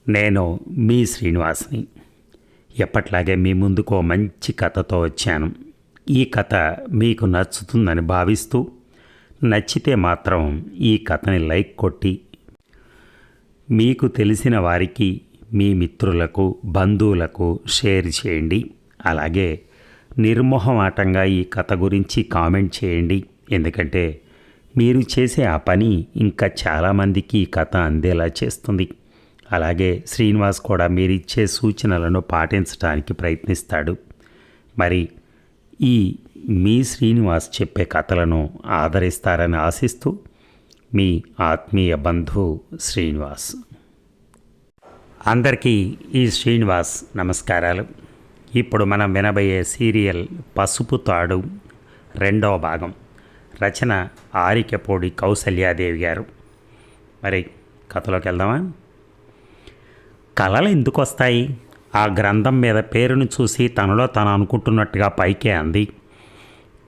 నేను మీ శ్రీనివాస్ని. ఎప్పట్లాగే మీ ముందుకు ఓ మంచి కథతో వచ్చాను. ఈ కథ మీకు నచ్చుతుందని భావిస్తూ, నచ్చితే మాత్రం ఈ కథని లైక్ కొట్టి మీకు తెలిసిన వారికి, మీ మిత్రులకు, బంధువులకు షేర్ చేయండి. అలాగే నిర్మోహమాటంగా ఈ కథ గురించి కామెంట్ చేయండి. ఎందుకంటే మీరు చేసే ఆ పని ఇంకా చాలామందికి ఈ కథ అందేలా చేస్తుంది. అలాగే శ్రీనివాస్ కూడా మీరిచ్చే సూచనలను పాటించడానికి ప్రయత్నిస్తాడు. మరి ఈ మీ శ్రీనివాస్ చెప్పే కథలను ఆదరిస్తారని ఆశిస్తూ, మీ ఆత్మీయ బంధువు శ్రీనివాస్. అందరికీ ఈ శ్రీనివాస్ నమస్కారాలు. ఇప్పుడు మనం వినబోయే సీరియల్ పసుపు తాడు 2వ భాగం. రచన ఆరికపూడి కౌసల్యాదేవి గారు. మరి కథలోకి వెళ్దామా? కళలు ఎందుకు వస్తాయి? ఆ గ్రంథం మీద పేరును చూసి తనలో తను అనుకుంటున్నట్టుగా పైకే అంది.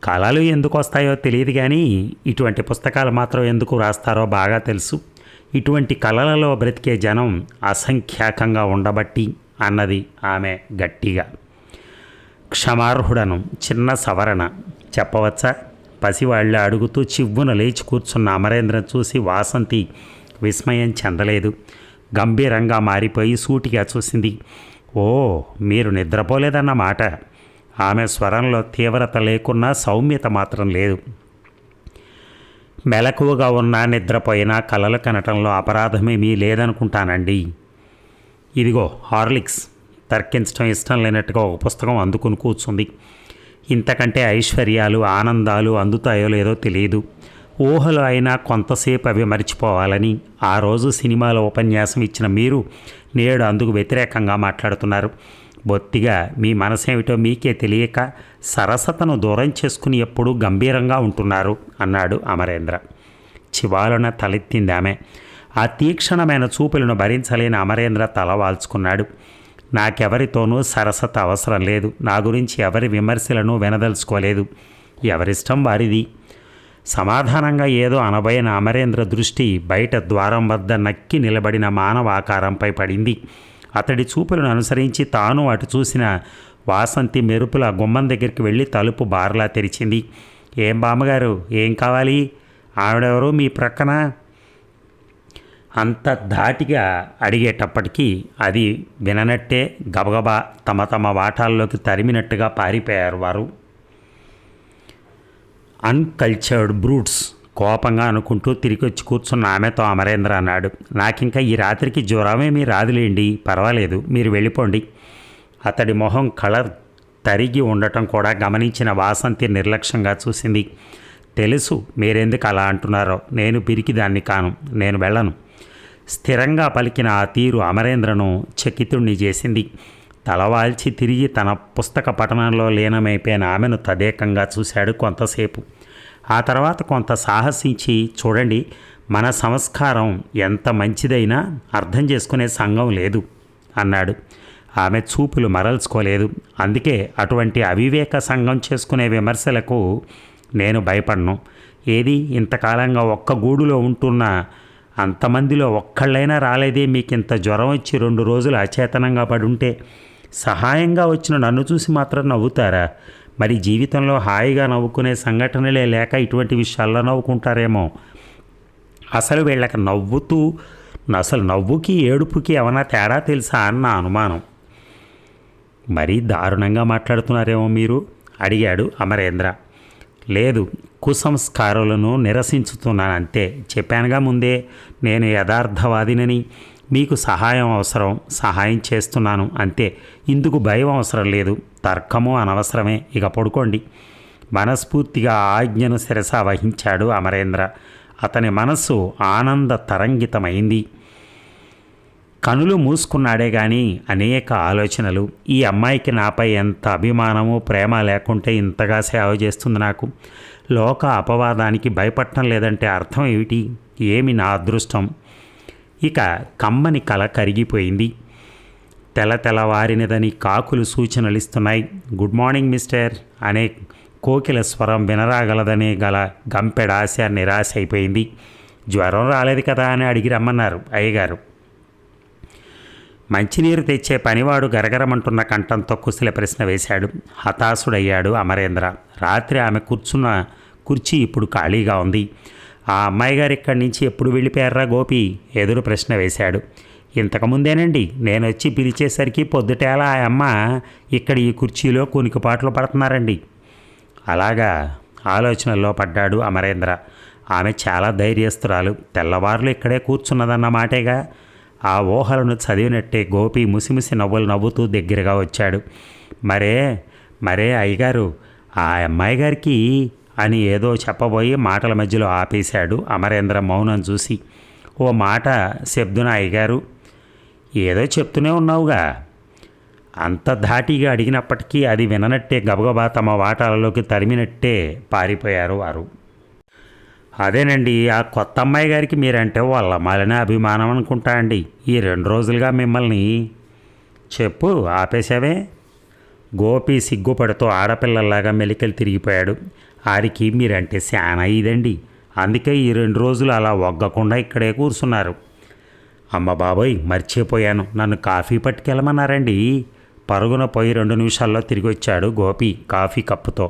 కళలు ఎందుకు వస్తాయో తెలియదు, కానీ ఇటువంటి పుస్తకాలు మాత్రం ఎందుకు రాస్తారో బాగా తెలుసు. ఇటువంటి కళలలో బ్రతికే జనం అసంఖ్యాకంగా ఉండబట్టి అన్నది ఆమె గట్టిగా. క్షమార్హుడను, చిన్న సవరణ చెప్పవచ్చా? పసివాళ్ళ అడుగుతూ చివ్వున లేచి కూర్చున్న అమరేంద్రను చూసి వాసంతి విస్మయం చెందలేదు. గంభీరంగా మారిపోయి సూటిగా చూసింది. ఓ, మీరు నిద్రపోలేదన్నమాట. ఆమె స్వరంలో తీవ్రత లేకున్నా సౌమ్యత మాత్రం లేదు. మెలకువగా ఉన్నా నిద్రపోయినా కలలు కనటంలో అపరాధమేమీ లేదనుకుంటానండి. ఇదిగో హార్లిక్స్. తర్కించడం ఇష్టం లేనట్టుగా ఒక పుస్తకం అందుకుని కూర్చుంది. ఇంతకంటే ఐశ్వర్యాలు, ఆనందాలు అందుతాయో లేదో తెలియదు. ఊహలు అయినా కొంతసేపు అవి మరిచిపోవాలని ఆ రోజు సినిమాలో ఉపన్యాసం ఇచ్చిన మీరు నేడు అందుకు వ్యతిరేకంగా మాట్లాడుతున్నారు. బొత్తిగా మీ మనసేమిటో మీకే తెలియక సరసతను దూరం చేసుకుని ఎప్పుడూ గంభీరంగా ఉంటున్నారు అన్నాడు అమరేంద్ర. చివాలున తలెత్తింది ఆమె. ఆ తీక్షణమైన చూపులను భరించలేని అమరేంద్ర తల వాల్చుకున్నాడు. నాకెవరితోనూ సరసత అవసరం లేదు. నా గురించి ఎవరి విమర్శలను వినదలుచుకోలేదు. ఎవరిష్టం వారిది. సమాధానంగా ఏదో అనబోయిన అమరేంద్ర దృష్టి బయట ద్వారం వద్ద నక్కి నిలబడిన మానవ ఆకారంపై పడింది. అతడి చూపులను అనుసరించి తాను అటు చూసిన వాసంతి మెరుపుల గుమ్మం దగ్గరికి వెళ్ళి తలుపు బార్లా తెరిచింది. ఏం బామ్మగారు, ఏం కావాలి? ఆవిడెవరో మీ ప్రక్కన? అంత ధాటిగా అడిగేటప్పటికీ అది విననట్టే గబగబా తమ తమ వాటాల్లోకి తరిమినట్టుగా పారిపోయారు వారు. అన్కల్చర్డ్ బ్రూట్స్ కోపంగా అనుకుంటూ తిరిగి వచ్చి కూర్చున్న ఆమెతో అమరేంద్ర అన్నాడు. నాకింకా ఈ రాత్రికి జ్వరమేమీ రాదులేండి, పర్వాలేదు, మీరు వెళ్ళిపోండి. అతడి మొహం కలర్ తరిగి ఉండటం కూడా గమనించిన వాసంతి నిర్లక్ష్యంగా చూసింది. తెలుసు మీరెందుకు అలా అంటున్నారో. నేను పిరికిదాన్ని కాను, నేను వెళ్ళను. స్థిరంగా పలికిన ఆ తీరు అమరేంద్రను చకితుణ్ణి చేసింది. తలవాల్చి తిరిగి తన పుస్తక పఠనంలో లీనమైపోయిన ఆమెను తదేకంగా చూశాడు కొంతసేపు. ఆ తర్వాత కొంత సాహసించి, చూడండి, మన సంస్కారం ఎంత మంచిదైనా అర్థం చేసుకునే సంఘం లేదు అన్నాడు. ఆమె చూపులు మరల్చుకోలేదు. అందుకే అటువంటి అవివేక సంఘం చేసుకునే విమర్శలకు నేను భయపడను. ఏది, ఇంతకాలంగా ఒక్క గూడులో ఉంటున్న అంతమందిలో ఒక్కళ్ళైనా రాలేదే? మీకింత జ్వరం వచ్చి 2 రోజులు అచేతనంగా పడుంటే సహాయంగా వచ్చిన నన్ను చూసి మాత్రం నవ్వుతారా? మరి జీవితంలో హాయిగా నవ్వుకునే సంఘటనలే లేక ఇటువంటి విషయాల్లో నవ్వుకుంటారేమో. అసలు వీళ్ళకి నవ్వుకి ఏడుపుకి ఏమైనా తేడా తెలుసా అన్న అనుమానం. మరీ దారుణంగా మాట్లాడుతున్నారేమో మీరు అడిగాడు అమరేంద్ర. లేదు, కుసంస్కారాలను నిరసించుతున్నాను అంతే. చెప్పానుగా ముందే, నేను యథార్థవాదినని. మీకు సహాయం అవసరం, సహాయం చేస్తున్నాను అంతే. ఇందుకు భయం అవసరం లేదు, తర్కము అనవసరమే. ఇక పడుకోండి. మనస్ఫూర్తిగా ఆజ్ఞను శిరస వహించాడు అమరేంద్ర. అతని మనస్సు ఆనంద తరంగితమైంది. కనులు మూసుకున్నాడే కానీ అనేక ఆలోచనలు. ఈ అమ్మాయికి నాపై ఎంత అభిమానము, ప్రేమ లేకుంటే ఇంతగా సేవ చేస్తుంది నాకు. లోక అపవాదానికి భయపడటం లేదంటే అర్థం ఏమిటి? ఏమి నా అదృష్టం? ఇక కమ్మని కల కరిగిపోయింది. తెల్లవారినదని కాకులు సూచనలిస్తున్నాయి. గుడ్ మార్నింగ్ మిస్టర్ అనే కోకిల స్వరం వినరాగలదనే గల గంపెడాశ నిరాశ అయిపోయింది. జ్వరం రాలేదు కదా అని అడిగి రమ్మన్నారు అయ్యగారు. మంచినీరు తెచ్చే పనివాడు గరగరమంటున్న కంఠంతో కుశల ప్రశ్న వేశాడు. హతాశుడయ్యాడు అమరేంద్ర. రాత్రి ఆమె కూర్చున్న కుర్చీ ఇప్పుడు ఖాళీగా ఉంది. ఆ అమ్మాయి గారు ఇక్కడి నుంచి ఎప్పుడు వెళ్ళిపోయారా గోపి? ఎదురు ప్రశ్న వేశాడు. ఇంతకుముందేనండి, నేను వచ్చి పిలిచేసరికి పొద్దుటేలా ఆ అమ్మ ఇక్కడ ఈ కుర్చీలో కునికిపాట్లు పడుతున్నారండి. అలాగా? ఆలోచనల్లో పడ్డాడు అమరేంద్ర. ఆమె చాలా ధైర్యస్తురాలు, తెల్లవారులు ఇక్కడే కూర్చున్నదన్న మాటేగా. ఆ ఊహలను చదివినట్టే గోపి ముసిముసి నవ్వులు నవ్వుతూ దగ్గరగా వచ్చాడు. మరే అయ్యగారు, ఆ అమ్మాయి గారికి అని ఏదో చెప్పబోయి మాటల మధ్యలో ఆపేశాడు అమరేంద్ర మౌనం చూసి. ఓ మాట శబ్దున అయ్యగారు, ఏదో చెప్తూనే ఉన్నావుగా. అంత ధాటిగా అడిగినప్పటికీ అది విననట్టే గబగబా తమ వాటాలలోకి తరిమినట్టే పారిపోయారు వారు. అదేనండి, ఆ కొత్త అమ్మాయి గారికి మీరంటే వాళ్ళ మాలిన అభిమానం అనుకుంటా అండి. ఈ 2 రోజులుగా మిమ్మల్ని. చెప్పు, ఆపేశావే? గోపి సిగ్గుపడుతూ ఆడపిల్లల్లాగా మెలికలు తిరిగిపోయాడు. ఆరికి మీరంటే శానా ఇదండి, అందుకే ఈ 2 రోజులు అలా ఒగ్గకుండా ఇక్కడే కూర్చున్నారు. అమ్మ బాబోయ్, మర్చిపోయాను, నన్ను కాఫీ పట్టుకెళ్ళమన్నారండి. పరుగున పోయి 2 నిమిషాల్లో తిరిగి వచ్చాడు గోపి కాఫీ కప్పుతో.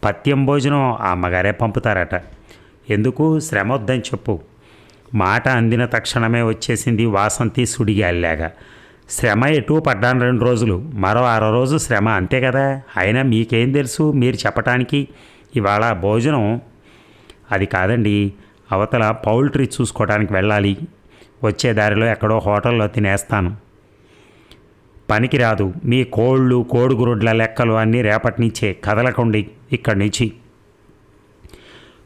పత్యం భోజనం ఆ అమ్మగారే పంపుతారట. ఎందుకు? శ్రమ వద్దని చెప్పు. మాట అందిన తక్షణమే వచ్చేసింది వాసంతి సుడిగాలిలాగా. శ్రమ ఎటు పడ్డాను 2 రోజులు, మరో 6 రోజు శ్రమ, అంతే కదా. అయినా మీకేం తెలుసు మీరు చెప్పటానికి? ఇవాళ భోజనం అది కాదండి, అవతల పౌల్ట్రీ చూసుకోవడానికి వెళ్ళాలి. వచ్చే దారిలో ఎక్కడో హోటల్లో తినేస్తాను. పనికి రాదు, మీ కోళ్ళు కోడిగురుడ్ల లెక్కలు అన్నీ రేపటి నుంచే, కదలకండి ఇక్కడి నుంచి.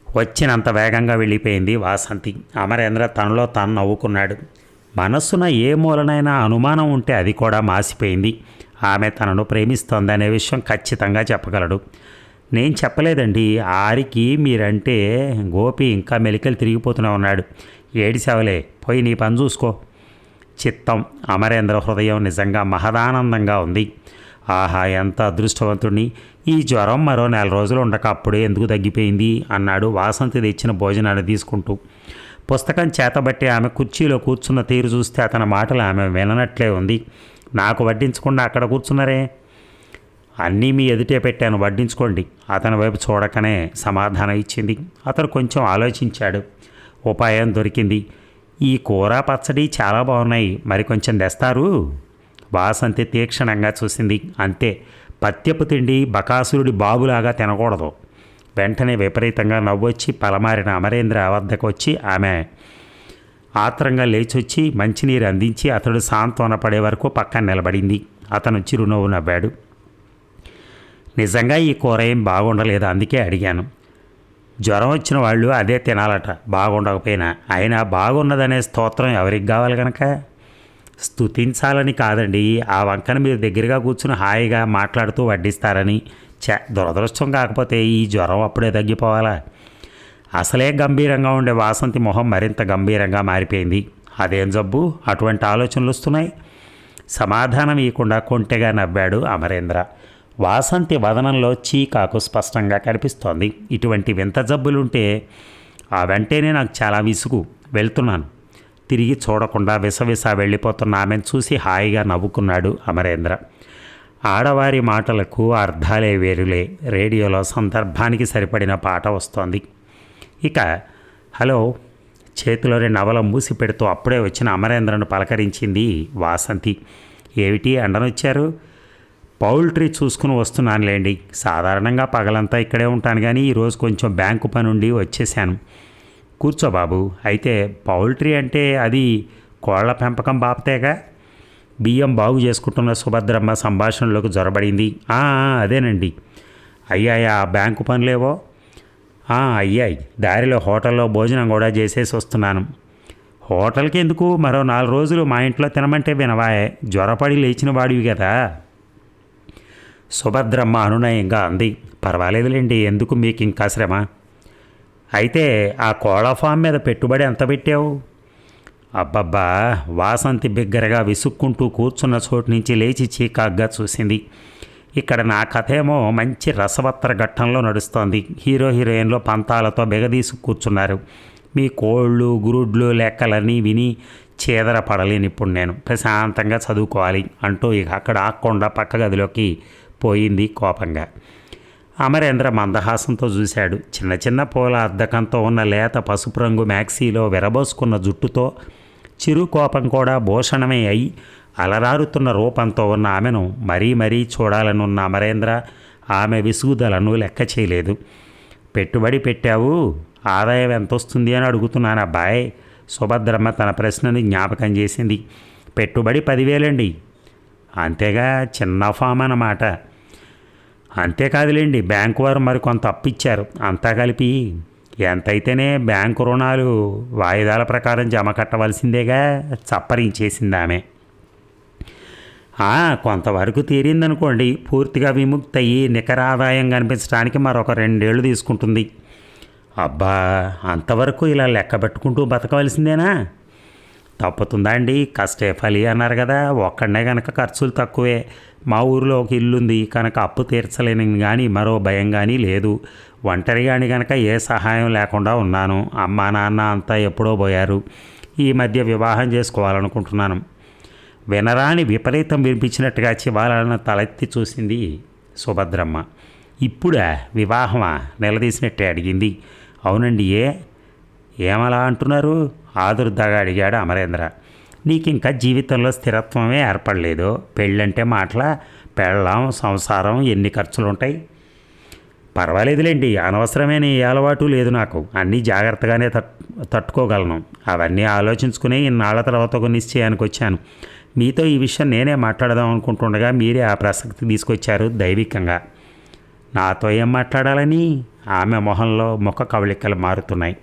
వచ్చినంత వేగంగా వెళ్ళిపోయింది వాసంతి. అమరేంద్ర తనలో తాను నవ్వుకున్నాడు. మనస్సున ఏ మూలనైనా అనుమానం ఉంటే అది కూడా మాసిపోయింది. ఆమె తనను ప్రేమిస్తోందనే విషయం ఖచ్చితంగా చెప్పగలడు. నేను చెప్పలేదండి, ఆరికి మీరంటే. గోపి ఇంకా మెలికలు తిరిగిపోతూనే ఉన్నాడు. ఏడిసావలే, పోయి నీ పని చూసుకో. చిత్తం. అమరేంద్ర హృదయం నిజంగా మహదానందంగా ఉంది. ఆహా, ఎంత అదృష్టవంతుడిని. ఈ జ్వరం మరో 4 రోజులు ఉండక అప్పుడే ఎందుకు తగ్గిపోయింది అన్నాడు వాసంతి తెచ్చిన భోజనాన్ని తీసుకుంటూ. పుస్తకం చేతబట్టి ఆమె కుర్చీలో కూర్చున్న తీరు చూస్తే అతని మాటలు ఆమె విననట్లే ఉంది. నాకు వడ్డించకుండా అక్కడ కూర్చున్నారే? అన్నీ మీ ఎదుటే పెట్టాను, వడ్డించుకోండి. అతని వైపు చూడకనే సమాధానం ఇచ్చింది. అతను కొంచెం ఆలోచించాడు. ఉపాయం దొరికింది. ఈ కూర పచ్చడి చాలా బాగున్నాయి, మరి కొంచెం తెస్తారు? వాసంతి తీక్షణంగా చూసింది. అంతే, పత్యపు తిండి బకాసురుడి బాబులాగా తినకూడదు. వెంటనే విపరీతంగా నవ్వొచ్చి పలమారిన అమరేంద్ర వద్దకు వచ్చి ఆమె ఆత్రంగా లేచొచ్చి మంచినీరు అందించి అతడు సాంత్వన పడే వరకు పక్కన నిలబడింది. అతను చిరునవ్వు నవ్వాడు. నిజంగా ఈ కూర ఏం బాగుండలేదు, అందుకే అడిగాను. జ్వరం వచ్చిన వాళ్ళు అదే తినాలట, బాగుండకపోయినా. అయినా బాగున్నదనే స్తోత్రం ఎవరికి కావాలి కనుక? స్తుతించాలని కాదండి, ఆ వంకన మీరు దగ్గరగా కూర్చుని హాయిగా మాట్లాడుతూ వడ్డిస్తారని. దురదృష్టం. కాకపోతే ఈ జ్వరం అప్పుడే తగ్గిపోవాలా? అసలే గంభీరంగా ఉండే వాసంతి మొహం మరింత గంభీరంగా మారిపోయింది. అదేం జబ్బు, అటువంటి ఆలోచనలు వస్తున్నాయి? సమాధానం ఇవ్వకుండా కొంటెగా నవ్వాడు అమరేంద్ర. వాసంతి వదనంలో చీకాకు స్పష్టంగా కనిపిస్తోంది. ఇటువంటి వింత జబ్బులుంటే ఆ వెంటనే నాకు చాలా విసుగు. వెళ్తున్నాను. తిరిగి చూడకుండా విసవిస వెళ్ళిపోతున్న ఆమెను చూసి హాయిగా నవ్వుకున్నాడు అమరేంద్ర. ఆడవారి మాటలకు అర్థాలే వేరులే. రేడియోలో సందర్భానికి సరిపడిన పాట వస్తోంది. ఇక హలో చేతిలోని నవల మూసి పెడుతూ అప్పుడే వచ్చిన అమరేంద్రను పలకరించింది వాసంతి. ఏమిటి అండనొచ్చారు? పౌల్ట్రీ చూసుకుని వస్తున్నానులేండి. సాధారణంగా పగలంతా ఇక్కడే ఉంటాను, కానీ ఈరోజు కొంచెం బ్యాంకు పని ఉండి వచ్చేసాను. కూర్చో బాబు. అయితే పౌల్ట్రీ అంటే అది కోళ్ల పెంపకం బాపతేగా? బియ్యం బాగు చేసుకుంటున్న సుభద్రమ్మ సంభాషణలోకి జొరబడింది. అదేనండి. అయ్యాయా బ్యాంకు పనులేవో? అయ్యాయి. దారిలో హోటల్లో భోజనం కూడా చేసేసి వస్తున్నాను. హోటల్కి ఎందుకు? మరో 4 రోజులు మా ఇంట్లో తినమంటే వినవాయే. జ్వరపడి లేచిన వాడివి కదా. సుభద్రమ్మ అనునయంగా అంది. పర్వాలేదులేండి, ఎందుకు మీకు ఇంకా శ్రమ. అయితే ఆ కోళ్ళ ఫామ్ మీద పెట్టుబడి ఎంత పెట్టావు? అబ్బబ్బా. వాసంతి బిగ్గరగా విసుక్కుంటూ కూర్చున్న చోటు నుంచి లేచి చీకాగ్గా చూసింది. ఇక్కడ నా కథ ఏమో మంచి రసవత్తర ఘట్టంలో నడుస్తోంది. హీరో హీరోయిన్లో పంతాలతో బెగదీసు కూర్చున్నారు. మీ కోళ్ళు గురుడ్లు లెక్కలన్నీ విని చీదర పడలేని ఇప్పుడు నేను ప్రశాంతంగా చదువుకోవాలి అంటూ ఇక అక్కడ ఆక్కుండా పక్క గదిలోకి పోయింది కోపంగా. అమరేంద్ర మందహాసంతో చూశాడు. చిన్న చిన్న పూల అద్దకంతో ఉన్న లేత పసుపు రంగు మ్యాక్సీలో విరబోసుకున్న జుట్టుతో చిరు కోపం కూడా భూషణమే అయి అలరారుతున్న రూపంతో ఉన్న ఆమెను మరీ చూడాలనున్న అమరేంద్ర ఆమె విసుగుదలను లెక్క చేయలేదు. పెట్టుబడి పెట్టావు, ఆదాయం ఎంత వస్తుంది అని అడుగుతున్నాను అబ్బాయ్. సుభద్రమ్మ తన ప్రశ్నని జ్ఞాపకం చేసింది. పెట్టుబడి 10,000 అంతేగా, చిన్న ఫామ్ అన్నమాట. అంతేకాదులేండి, బ్యాంకు వారు మరి కొంత అప్పిచ్చారు. అంతా కలిపి ఎంతైతేనే బ్యాంకు రుణాలు వాయిదాల ప్రకారం జమ కట్టవలసిందేగా, చప్పరించేసింది ఆమె. కొంతవరకు తీరిందనుకోండి, పూర్తిగా విముక్తి అయ్యి నికర ఆదాయం కనిపించడానికి మరొక 2 ఏళ్ళు తీసుకుంటుంది. అబ్బా, అంతవరకు ఇలా లెక్క పెట్టుకుంటూ బతకవలసిందేనా? తప్పుతుందా అండి? కష్టే ఫలి అన్నారు కదా. ఒక్కడనే కనుక ఖర్చులు తక్కువే. మా ఊరిలో ఒక ఇల్లుంది కనుక అప్పు తీర్చలేని కానీ మరో భయం కానీ లేదు. ఒంటరిగాని కనుక ఏ సహాయం లేకుండా ఉన్నాను. అమ్మా నాన్న అంతా ఎప్పుడో పోయారు. ఈ మధ్య వివాహం చేసుకోవాలనుకుంటున్నాను. వినరాని విపరీతం వినిపించినట్టుగా చివాలను తలెత్తి చూసింది సుభద్రమ్మ. ఇప్పుడా వివాహమా? నిలదీసినట్టే అడిగింది. అవునండి. ఏమలా అంటున్నారు? ఆదుర్దాగా అడిగాడు అమరేంద్ర. నీకింకా జీవితంలో స్థిరత్వమే ఏర్పడలేదు. పెళ్ళంటే మాటల, పెళ్ళాం, సంసారం, ఎన్ని ఖర్చులుంటాయి. పర్వాలేదులేండి, అనవసరమైన ఏ అలవాటు లేదు నాకు. అన్నీ జాగ్రత్తగానే తట్టుకోగలను. అవన్నీ ఆలోచించుకుని ఇన్నాళ్ల తర్వాత ఒక నిశ్చయానికి వచ్చాను. మీతో ఈ విషయం నేనే మాట్లాడదాం అనుకుంటుండగా మీరే ఆ ప్రసక్తి తీసుకొచ్చారు దైవికంగా. నాతో ఏం మాట్లాడాలని? ఆమె మొహంలో ముఖ కవళికలు మారుతున్నాయి.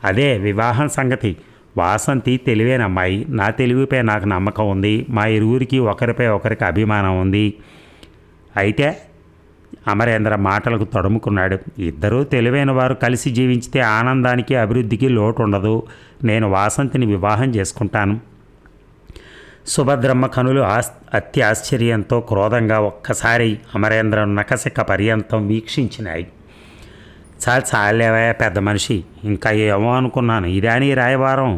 అదే వివాహం సంగతి. వాసంతి తెలివైన అమ్మాయి. నా తెలివిపై నాకు నమ్మకం ఉంది. మా ఇరువురికి ఒకరిపై ఒకరికి అభిమానం ఉంది. అయితే అమరేంద్ర మాటలకు తడుముకున్నాడు. ఇద్దరూ తెలివైన వారు కలిసి జీవించితే ఆనందానికి అభివృద్ధికి లోటు ఉండదు. నేను వాసంతిని వివాహం చేసుకుంటాను. సుభద్రమ్మ కనులు అతి ఆశ్చర్యంతో క్రోధంగా ఒక్కసారి అమరేంద్ర నకసిక పర్యంతం వీక్షించినాయి. చాలేవా పెద్ద మనిషి, ఇంకా ఏమో అనుకున్నాను. ఇదాని రాయబారం.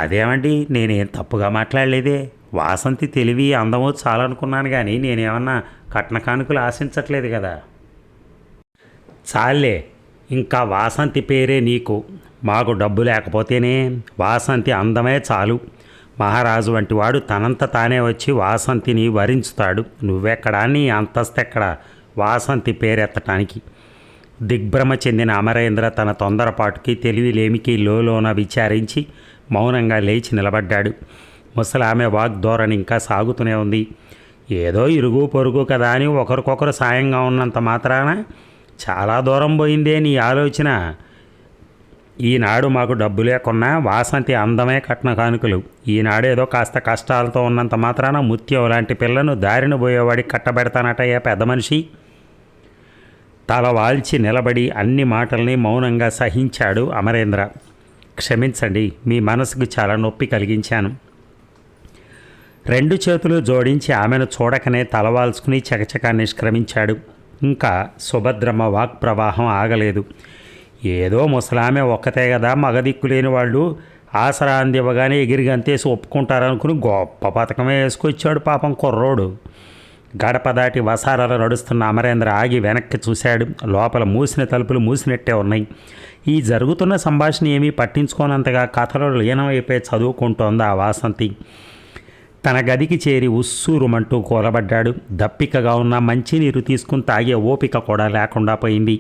అదేమండి, నేనేం తప్పుగా మాట్లాడలేదే. వాసంతి తెలివి అందమో చాలనుకున్నాను కానీ నేనేమన్నా కట్న కానుకలు ఆశించట్లేదు కదా. చాలే, ఇంకా వాసంతి పేరే నీకు. మాకు డబ్బు లేకపోతేనే వాసంతి అందమే చాలు. మహారాజు వంటి వాడు తనంత తానే వచ్చి వాసంతిని వరించుతాడు. నువ్వెక్కడా, నీ అంతస్తెక్కడా వాసంతి పేరెత్తటానికి? దిగ్భ్రమ చెందిన అమరేంద్ర తన తొందరపాటుకి తెలివిలేమికి లోన విచారించి మౌనంగా లేచి నిలబడ్డాడు. ముసలామె వాగ్ధోరణి ఇంకా సాగుతూనే ఉంది. ఏదో ఇరుగు పొరుగు కదా అని ఒకరికొకరు సాయంగా ఉన్నంత మాత్రాన చాలా దూరం పోయిందే నీ ఆలోచన. ఈనాడు మాకు డబ్బు లేకున్నా వాసంతి అందమే కట్న కానుకలు. ఈనాడేదో కాస్త కష్టాలతో ఉన్నంత మాత్రాన ముత్యం లాంటి పిల్లను దారిన పోయేవాడికి కట్టబెడతానటయ్యా పెద్ద మనిషి. తల వాల్చి నిలబడి అన్ని మాటల్ని మౌనంగా సహించాడు అమరేంద్ర. క్షమించండి, మీ మనసుకు చాలా నొప్పి కలిగించాను. 2 చేతులు జోడించి ఆమెను చూడకనే తలవాల్చుకుని చకచకా నిష్క్రమించాడు. ఇంకా సుభద్రమ్మ వాక్ ప్రవాహం ఆగలేదు. ఏదో ముసలామె ఒక్కతే కదా, మగదిక్కులేని వాళ్ళు ఆసరా అందివ్వగానే ఎగిరిగంతేసి ఒప్పుకుంటారనుకుని గొప్ప పథకమే వేసుకొచ్చాడు పాపం కుర్రోడు. గడప దాటి వసారాలు నడుస్తున్న అమరేంద్ర ఆగి వెనక్కి చూశాడు. లోపల మూసిన తలుపులు మూసినట్టే ఉన్నాయి. ఈ జరుగుతున్న సంభాషణ ఏమీ పట్టించుకోనంతగా కథలో లీనమైపోయి చదువుకుంటోంది ఆ వాసంతి. తన గదికి చేరి ఉస్సూరుమంటూ కూలబడ్డాడు. దప్పికగా ఉన్న మంచినీరు తీసుకుని తాగే ఓపిక కూడా లేకుండా పోయింది.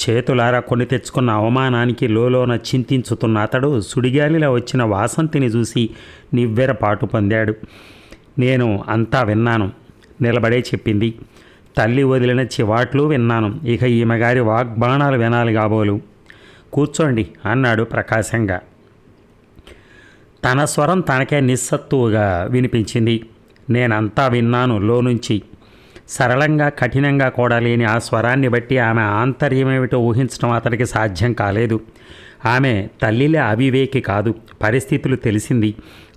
చేతులారా కొని తెచ్చుకున్న అవమానానికి లోన చింతించుతున్న అతడు సుడిగాలిలో వచ్చిన వాసంతిని చూసి నివ్వెరపాటు పొందాడు. నేను అంతా విన్నాను, నిలబడే చెప్పింది. తల్లి వదిలిన చివాట్లు విన్నాను. ఇక ఈమెగారి వాగ్బాణాలు వినాలి కాబోలు. కూర్చోండి అన్నాడు ప్రకాశంగా. తన స్వరం తనకే నిస్సత్తువుగా వినిపించింది. నేనంతా విన్నాను లోనుంచి. సరళంగా కఠినంగా కూడా లేని ఆ స్వరాన్ని బట్టి ఆమె ఆంతర్యమేమిటో ఊహించడం అతడికి సాధ్యం కాలేదు. ఆమె తల్లిలే అవివేకి కాదు. పరిస్థితులు తెలిసింది.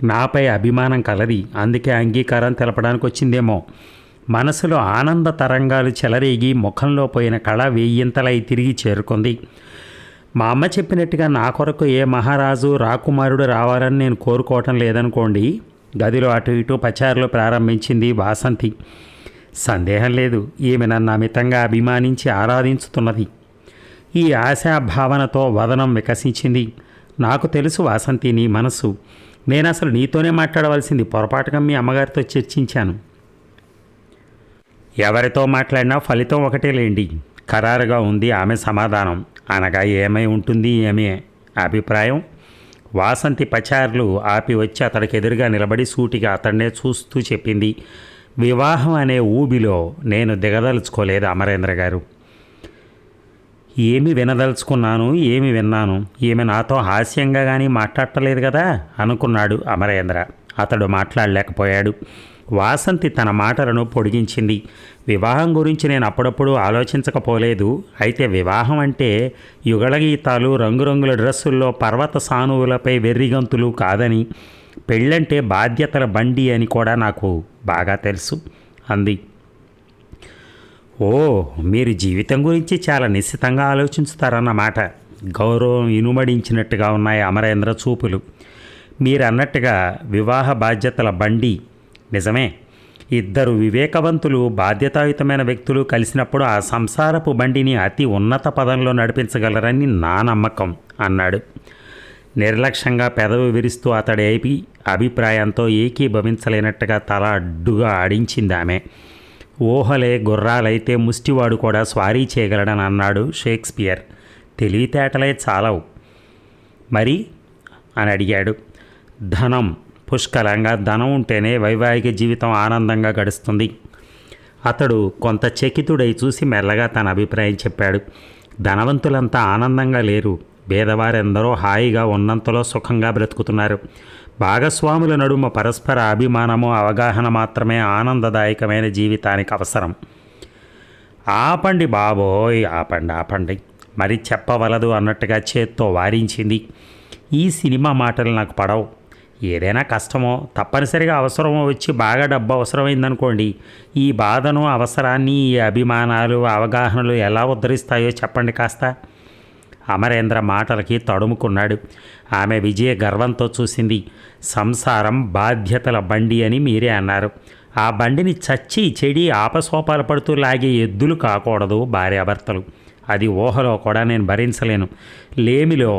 నాపై అభిమానం కలది. అందుకే అంగీకారం తెలపడానికి వచ్చిందేమో. మనసులో ఆనంద తరంగాలు చెలరేగి ముఖంలో పోయిన కళ వెయ్యింతలై తిరిగి చేరుకుంది. మా అమ్మ చెప్పినట్టుగా నా కొరకు ఏ మహారాజు రాకుమారుడు రావాలని నేను కోరుకోవటం లేదనుకోండి. గదిలో అటు ఇటు పచారులు ప్రారంభించింది వాసంతి. సందేహం లేదు, ఈమె నన్ను అమితంగా అభిమానించి ఆరాధించుతున్నది. ఈ ఆశాభావనతో వదనం వికసించింది. నాకు తెలుసు వాసంతి, నీ మనసు. నేను అసలు నీతోనే మాట్లాడవలసింది. పొరపాటుగా మీ అమ్మగారితో చర్చించాను. ఎవరితో మాట్లాడినా ఫలితం ఒకటే లేండి, ఖరారుగా ఉంది ఆమె సమాధానం. అనగా ఏమై ఉంటుంది ఏమే అభిప్రాయం? వాసంతి పచారులు ఆపి వచ్చి అతడికి ఎదురుగా నిలబడి సూటిగా అతన్నే చూస్తూ చెప్పింది. వివాహం అనే ఊబిలో నేను దిగదలుచుకోలేదు అమరేంద్ర గారు. ఏమి వినదలుచుకున్నాను, ఏమి విన్నాను? ఈమె నాతో హాస్యంగా కానీ మాట్లాడటలేదు కదా అనుకున్నాడు అమరేంద్ర. అతడు మాట్లాడలేకపోయాడు. వాసంతి తన మాటలను పొడిగించింది. వివాహం గురించి నేను అప్పుడప్పుడు ఆలోచించకపోలేదు. అయితే వివాహం అంటే యుగళగీతాలు, రంగురంగుల డ్రెస్సుల్లో పర్వత సానువులపై వెర్రిగంతులు కాదని, పెళ్ళంటే బాధ్యతల బండి అని కూడా నాకు బాగా తెలుసు అంది. ఓ, మీరు జీవితం గురించి చాలా నిశ్చితంగా ఆలోచిస్తారన్నమాట. గౌరవం ఇనుమడించినట్టుగా ఉన్నాయి అమరేంద్ర చూపులు. మీరన్నట్టుగా వివాహ బాధ్యతల బండి నిజమే. ఇద్దరు వివేకవంతులు, బాధ్యతాయుతమైన వ్యక్తులు కలిసినప్పుడు ఆ సంసారపు బండిని అతి ఉన్నత పదంలో నడిపించగలరని నా నమ్మకం అన్నాడు. నిర్లక్ష్యంగా పెదవి విరుస్తూ అతడి అభిప్రాయంతో ఏకీభవించలేనట్టుగా తల అడ్డుగా ఆడించింది ఆమె. ఊహలే గుర్రాలైతే ముష్టివాడు కూడా స్వారీ చేయగలడని అన్నాడు షేక్స్పియర్. తెలివితేటలే చాలవు మరి అని అడిగాడు. ధనం, పుష్కలంగా ధనం ఉంటేనే వైవాహిక జీవితం ఆనందంగా గడుస్తుంది. అతడు కొంత చకితుడై చూసి మెల్లగా తన అభిప్రాయం చెప్పాడు. ధనవంతులంతా ఆనందంగా లేరు. పేదవారెందరో హాయిగా ఉన్నంతలో సుఖంగా బ్రతుకుతున్నారు. భాగస్వాముల నడుమ పరస్పర అభిమానము, అవగాహన మాత్రమే ఆనందదాయకమైన జీవితానికి అవసరం. ఆపండి బాబోయ్, ఆపండి, మరి చెప్పవలదు అన్నట్టుగా చేత్తో వారించింది. ఈ సినిమా మాటలు నాకు పడవు. ఏదైనా కష్టమో, తప్పనిసరిగా అవసరమో వచ్చి బాగా డబ్బు అవసరమైందనుకోండి, ఈ బాధను, అవసరాన్ని, ఈ అభిమానాలు, అవగాహనలు ఎలా ఉద్ధరిస్తాయో చెప్పండి కాస్త. అమరేంద్ర మాటలకి తడుముకున్నాడు. ఆమె విజయ గర్వంతో చూసింది. సంసారం బాధ్యతల బండి అని మీరే అన్నారు. ఆ బండిని చచ్చి చెడి ఆపసోపాలు పడుతూ లాగే ఎద్దులు కాకూడదు భార్యాభర్తలు. అది ఊహలో కూడా నేను భరించలేను. లేమిలో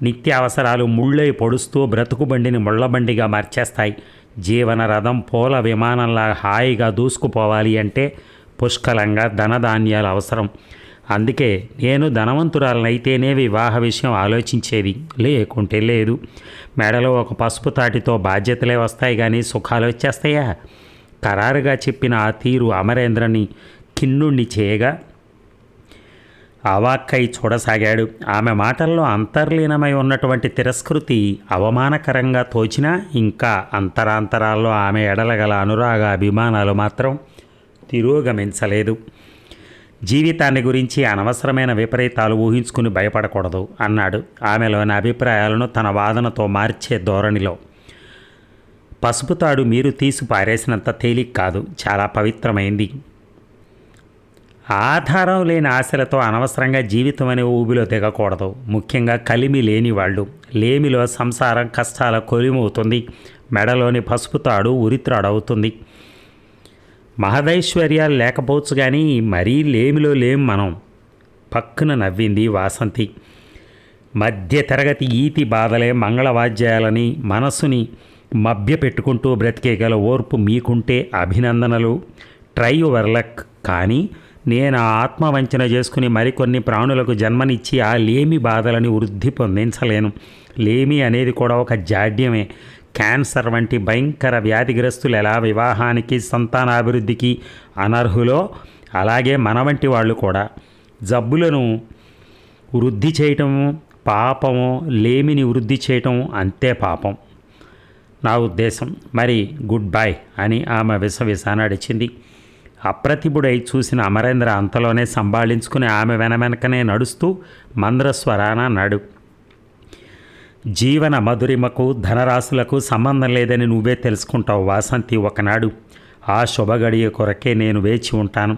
నిత్యావసరాలు ముళ్ళై పొడుస్తూ బ్రతుకు బండిని ముళ్ళబండిగా మార్చేస్తాయి. జీవన రథం పూల విమానంలా హాయిగా దూసుకుపోవాలి అంటే పుష్కలంగా ధనధాన్యాలు అవసరం. అందుకే నేను ధనవంతురాలనైతేనే వివాహ విషయం ఆలోచించేది, లేకుంటే లేదు. మెడలో ఒక పసుపు తాటితో బాధ్యతలే వస్తాయి కానీ సుఖాలు వచ్చేస్తాయా? ఖరారుగా చెప్పిన ఆ తీరు అమరేంద్రని ఖిన్నుణ్ణి చేయగా అవాక్కై చూడసాగాడు. ఆమె మాటల్లో అంతర్లీనమై ఉన్నటువంటి తిరస్కృతి అవమానకరంగా తోచినా ఇంకా అంతరాంతరాల్లో ఆమె ఎడలగల అనురాగ అభిమానాలు మాత్రం తిరోగమించలేదు. జీవితాన్ని గురించి అనవసరమైన విపరీతాలు ఊహించుకుని భయపడకూడదు అన్నాడు ఆమెలోని అభిప్రాయాలను తన వాదనతో మార్చే ధోరణిలో. పసుపుతాడు మీరు తీసి పారేసినంత తేలిక కాదు, చాలా పవిత్రమైంది. ఆధారం లేని ఆశలతో అనవసరంగా జీవితం అనే ఊబిలో దిగకూడదు. ముఖ్యంగా కలిమి లేని వాళ్ళు. లేమిలో సంసారం కష్టాల కొలిమవుతుంది. మెడలోని పసుపుతాడు ఉరిత్రాడవుతుంది. మహదైశ్వర్యాలు లేకపోవచ్చు కానీ మరీ లేమిలో లేం మనం. పక్కున నవ్వింది వాసంతి. మధ్య తరగతి ఈతి బాధలే మంగళవాద్యాలని మనసుని మభ్యపెట్టుకుంటూ బ్రతికేగల ఓర్పు మీకుంటే అభినందనలు. Try your luck. కానీ నేను ఆత్మవంచన చేసుకుని మరికొన్ని ప్రాణులకు జన్మనిచ్చి ఆ లేమి బాధలని వృద్ధి పొందించలేను. లేమి అనేది కూడా ఒక జాడ్యమే. క్యాన్సర్ వంటి భయంకర వ్యాధిగ్రస్తులు ఎలా వివాహానికి, సంతానాభివృద్ధికి అనర్హులో అలాగే మన వంటి వాళ్ళు కూడా. జబ్బులను వృద్ధి చేయటము పాపము, లేమిని వృద్ధి చేయటం అంతే పాపం నా ఉద్దేశం. మరి గుడ్ బై అని ఆమె విసవిసానడిచింది. అప్రతిభుడై చూసిన అమరేంద్ర అంతలోనే సంభాళించుకుని ఆమె వెనకనే నడుస్తూ మంద్రస్వరాన అన్నాడు. జీవన మధురిమకు, ధనరాశులకు సంబంధం లేదని నువ్వే తెలుసుకుంటావు వాసంతి ఒకనాడు. ఆ శుభగడియ కొరకే నేను వేచి ఉంటాను.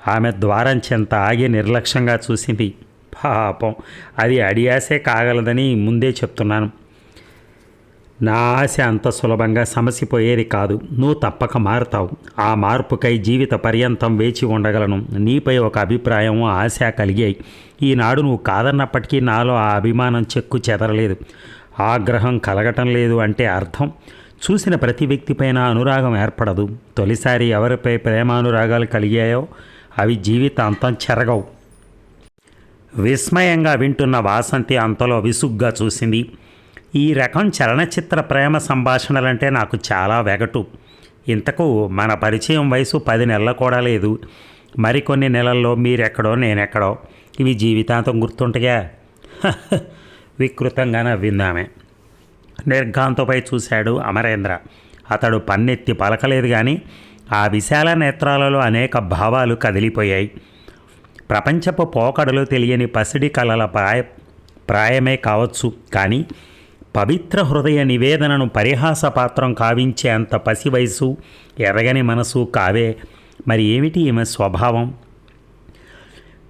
ఆమె ద్వారం చెంత ఆగి నిర్లక్ష్యంగా చూసింది. పాపం, అది అడియాసే కాగలదని ముందే చెప్తున్నాను. నా ఆశ అంత సులభంగా సమసిపోయేది కాదు. నువ్వు తప్పక మారుతావు. ఆ మార్పుకై జీవిత పర్యంతం వేచి ఉండగలను. నీపై ఒక అభిప్రాయం, ఆశ కలిగాయి. ఈనాడు నువ్వు కాదన్నప్పటికీ నాలో ఆ అభిమానం చెక్కు చెదరలేదు. ఆగ్రహం కలగటం లేదు అంటే అర్థం చూసిన ప్రతి వ్యక్తిపైన అనురాగం ఏర్పడదు. తొలిసారి ఎవరిపై ప్రేమానురాగాలు కలిగాయో అవి జీవితాంతం చెరగవు. విస్మయంగా వింటున్న వాసంతి అంతలో విసుగ్గా చూసింది. ఈ రకం చలనచిత్ర ప్రేమ సంభాషణలంటే నాకు చాలా వెగటు. ఇంతకు మన పరిచయం వయసు 10 నెలలు కూడా లేదు. మరికొన్ని నెలల్లో మీరెక్కడో నేనెక్కడో. ఇవి జీవితాంతం గుర్తుంటగా? వికృతంగా నవ్విందామె. నిర్ఘాంతపై చూశాడు అమరేంద్ర. అతడు పన్నెత్తి పలకలేదు కానీ ఆ విశాల నేత్రాలలో అనేక భావాలు కదిలిపోయాయి. ప్రపంచపు పోకడలు తెలియని పసిడి కళల ప్రాయమే కావచ్చు, కానీ పవిత్ర హృదయ నివేదనను పరిహాసపాత్రం కావించే అంత పసి వయసు, ఎరగని మనసు కావే. మరి ఏమిటి ఈమె స్వభావం?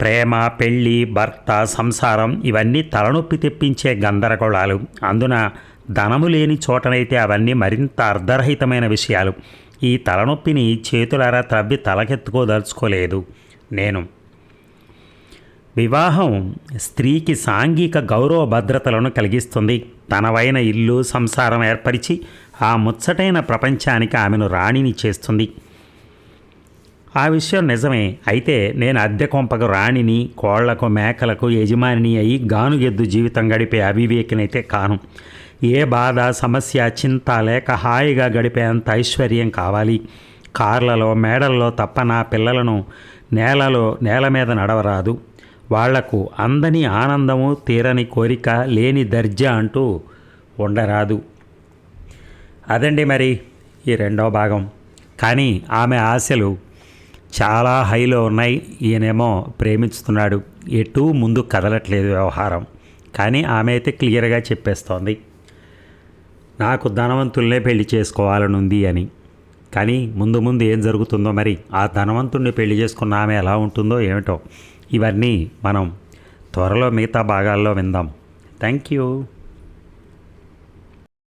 ప్రేమ, పెళ్ళి, భర్త, సంసారం ఇవన్నీ తలనొప్పి తెప్పించే గందరగోళాలు. అందున ధనము లేని చోటనైతే అవన్నీ మరింత అర్ధరహితమైన విషయాలు. ఈ తలనొప్పిని చేతులారా త్రవ్వి తలకెత్తుకోదలుచుకోలేదు నేను. వివాహం స్త్రీకి సాంఘిక గౌరవ భద్రతలను కలిగిస్తుంది. తనవైన ఇల్లు, సంసారం ఏర్పరిచి ఆ ముచ్చటైన ప్రపంచానికి ఆమెను రాణిని చేస్తుంది. ఆ విషయం నిజమే. అయితే నేను అద్దె కొంపకు రాణిని, కోళ్లకు మేకలకు యజమానిని అయి గానుగెద్దు జీవితం గడిపే అవివేకినైతే కాను. ఏ బాధ, సమస్య, చింత లేక హాయిగా గడిపేంత ఐశ్వర్యం కావాలి. కార్లలో, మేడల్లో తప్ప నా పిల్లలను నేల మీద నడవరాదు. వాళ్లకు అందని ఆనందము, తీరని కోరిక, లేని దర్జా అంటూ ఉండరాదు. అదండి మరి ఈ రెండో భాగం. కానీ ఆమె ఆశలు చాలా హైలో ఉన్నాయి. ఈయనేమో ప్రేమిస్తున్నాడు. ఎటూ ముందు కదలట్లేదు వ్యవహారం. కానీ ఆమె అయితే క్లియర్గా చెప్పేస్తోంది, నాకు ధనవంతుల్నే పెళ్లి చేసుకోవాలనుంది అని. కానీ ముందు ముందు ఏం జరుగుతుందో మరి. ఆ ధనవంతుణ్ణి పెళ్లి చేసుకున్న ఆమె ఎలా ఉంటుందో ఏమిటో. ఇవన్నీ మనం త్వరలో మిగతా భాగాల్లో విందాం. Thank you.